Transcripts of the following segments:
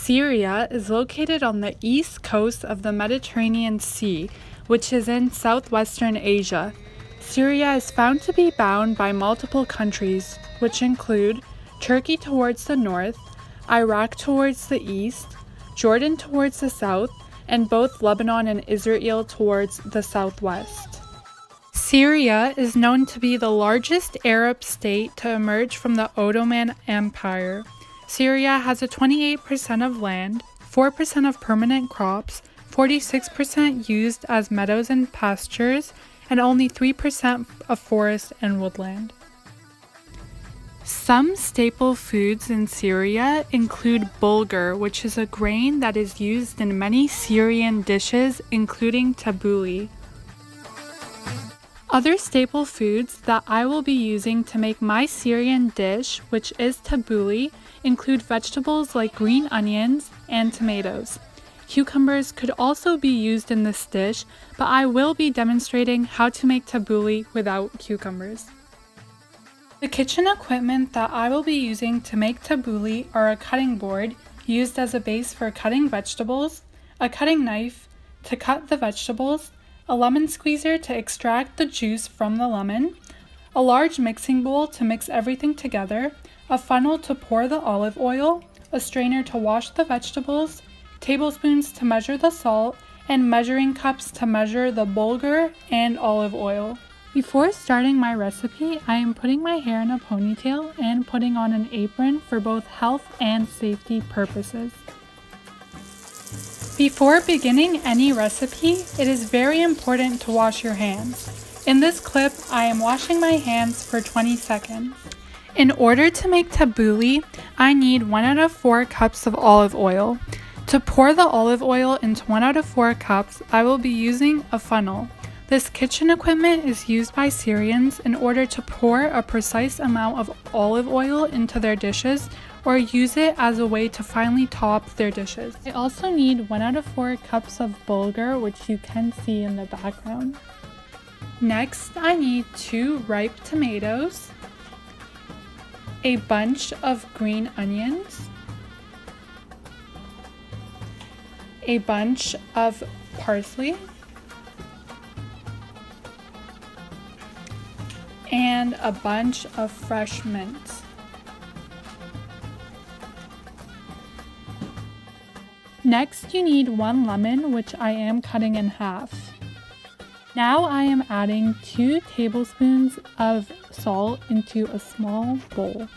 Syria is located on the east coast of the Mediterranean Sea, which is in southwestern Asia. Syria is found to be bound by multiple countries, which include Turkey towards the north, Iraq towards the east, Jordan towards the south, and both Lebanon and Israel towards the southwest. Syria is known to be the largest Arab state to emerge from the Ottoman Empire. Syria has a 28% of land, 4% of permanent crops, 46% used as meadows and pastures, and only 3% of forest and woodland. Some staple foods in Syria include bulgur, which is a grain that is used in many Syrian dishes, including tabbouleh. Other staple foods that I will be using to make my Syrian dish, which is tabbouleh, include vegetables like green onions and tomatoes. Cucumbers could also be used in this dish, but I will be demonstrating how to make tabbouleh without cucumbers. The kitchen equipment that I will be using to make tabbouleh are a cutting board used as a base for cutting vegetables, a cutting knife to cut the vegetables, a lemon squeezer to extract the juice from the lemon, a large mixing bowl to mix everything together, a funnel to pour the olive oil, a strainer to wash the vegetables, tablespoons to measure the salt, and measuring cups to measure the bulgur and olive oil. Before starting my recipe, I am putting my hair in a ponytail and putting on an apron for both health and safety purposes. Before beginning any recipe, it is very important to wash your hands. In this clip, I am washing my hands for 20 seconds. In order to make tabbouleh, I need 1 out of 4 cups of olive oil. To pour the olive oil into 1 out of 4 cups, I will be using a funnel. This kitchen equipment is used by Syrians in order to pour a precise amount of olive oil into their dishes or use it as a way to finely top their dishes. I also need 1 out of 4 cups of bulgur, which you can see in the background. Next, I need 2 ripe tomatoes, a bunch of green onions, a bunch of parsley, and a bunch of fresh mint. Next, you need 1 lemon, which I am cutting in half. Now I am adding 2 tablespoons of salt into a small bowl.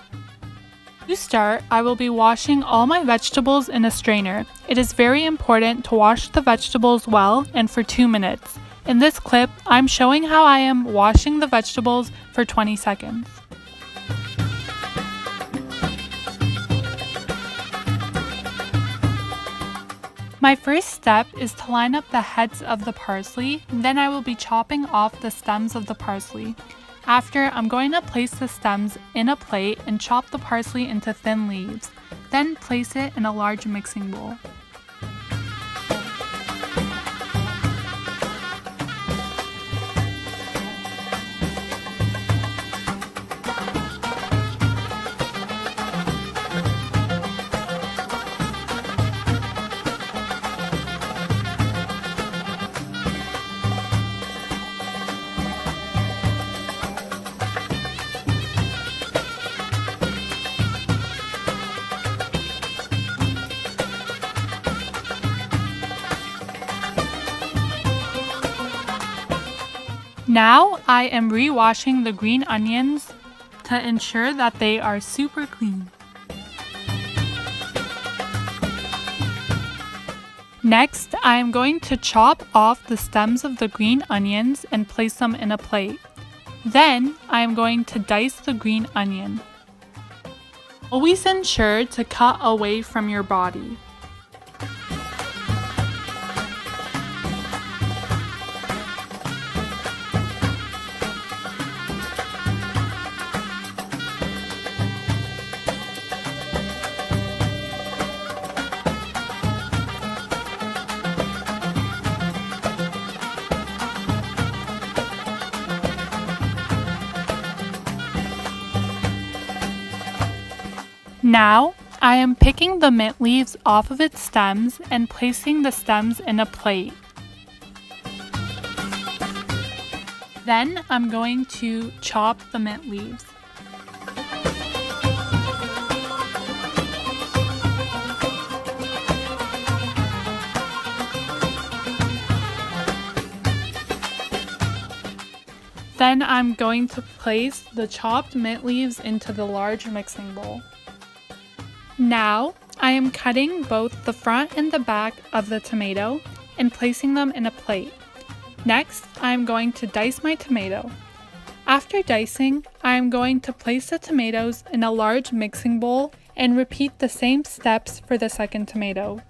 To start, I will be washing all my vegetables in a strainer. It is very important to wash the vegetables well and for 2 minutes. In this clip, I'm showing how I am washing the vegetables for 20 seconds. My first step is to line up the heads of the parsley, then I will be chopping off the stems of the parsley. After, I'm going to place the stems in a plate and chop the parsley into thin leaves, then place it in a large mixing bowl. Now I am re-washing the green onions to ensure that they are super clean. Next, I am going to chop off the stems of the green onions and place them in a plate. Then, I am going to dice the green onion. Always ensure to cut away from your body. Now, I am picking the mint leaves off of its stems and placing the stems in a plate. Then I'm going to chop the mint leaves. Then I'm going to place the chopped mint leaves into the large mixing bowl. Now I am cutting both the front and the back of the tomato and placing them in a plate. Next, I am going to dice my tomato. After dicing, I am going to place the tomatoes in a large mixing bowl and repeat the same steps for the second tomato.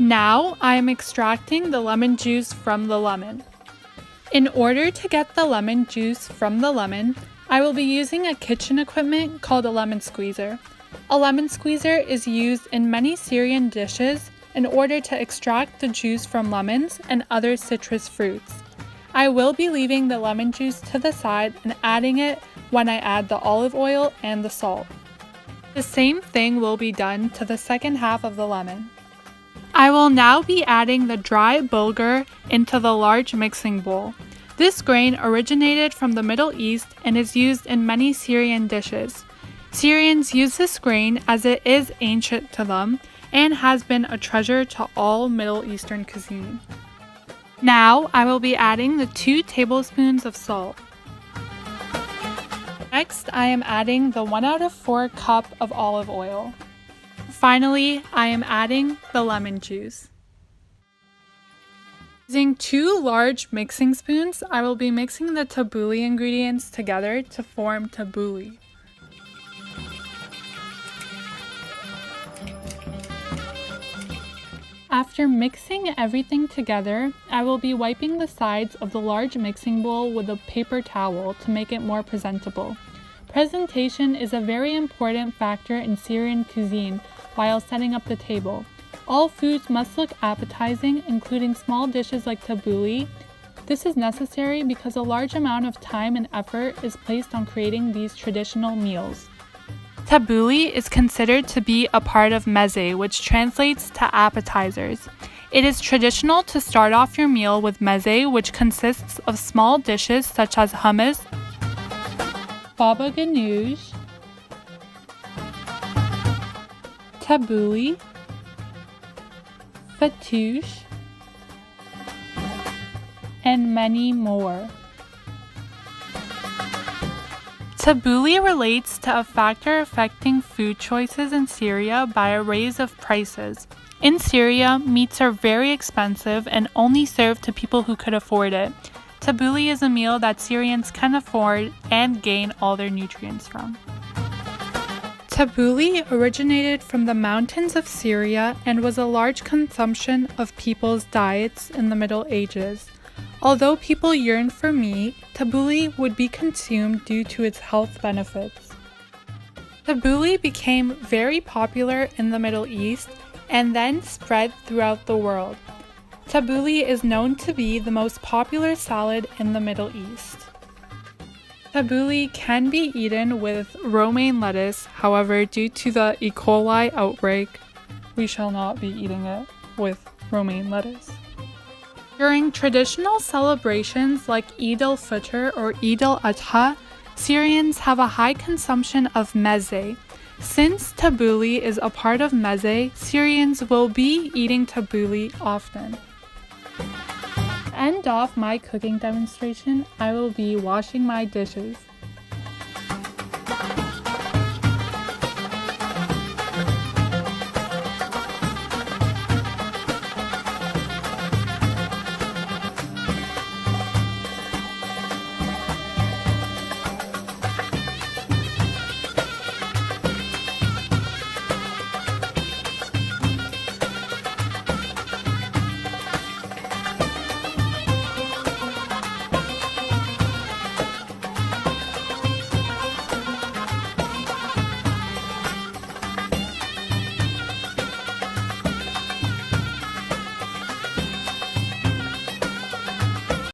Now I am extracting the lemon juice from the lemon. In order to get the lemon juice from the lemon, I will be using a kitchen equipment called a lemon squeezer. A lemon squeezer is used in many Syrian dishes in order to extract the juice from lemons and other citrus fruits. I will be leaving the lemon juice to the side and adding it when I add the olive oil and the salt. The same thing will be done to the second half of the lemon. I will now be adding the dry bulgur into the large mixing bowl. This grain originated from the Middle East and is used in many Syrian dishes. Syrians use this grain as it is ancient to them and has been a treasure to all Middle Eastern cuisine. Now I will be adding the 2 tablespoons of salt. Next, I am adding the 1 out of 4 cup of olive oil. Finally, I am adding the lemon juice. Using 2 large mixing spoons, I will be mixing the tabbouleh ingredients together to form tabbouleh. After mixing everything together, I will be wiping the sides of the large mixing bowl with a paper towel to make it more presentable. Presentation is a very important factor in Syrian cuisine while setting up the table. All foods must look appetizing, including small dishes like tabbouleh. This is necessary because a large amount of time and effort is placed on creating these traditional meals. Tabbouleh is considered to be a part of meze, which translates to appetizers. It is traditional to start off your meal with meze, which consists of small dishes such as hummus, baba ganoush, tabbouleh, fattoush, and many more. Tabbouleh relates to a factor affecting food choices in Syria by a raise of prices. In Syria, meats are very expensive and only served to people who could afford it. Tabbouleh is a meal that Syrians can afford and gain all their nutrients from. Tabbouleh originated from the mountains of Syria and was a large consumption of people's diets in the Middle Ages. Although people yearned for meat, tabbouleh would be consumed due to its health benefits. Tabbouleh became very popular in the Middle East and then spread throughout the world. Tabbouleh is known to be the most popular salad in the Middle East. Tabbouleh can be eaten with romaine lettuce, however, due to the E. coli outbreak, we shall not be eating it with romaine lettuce. During traditional celebrations like Eid al-Fitr or Eid al-Adha, Syrians have a high consumption of meze. Since tabbouleh is a part of meze, Syrians will be eating tabbouleh often. To end off my cooking demonstration, I will be washing my dishes.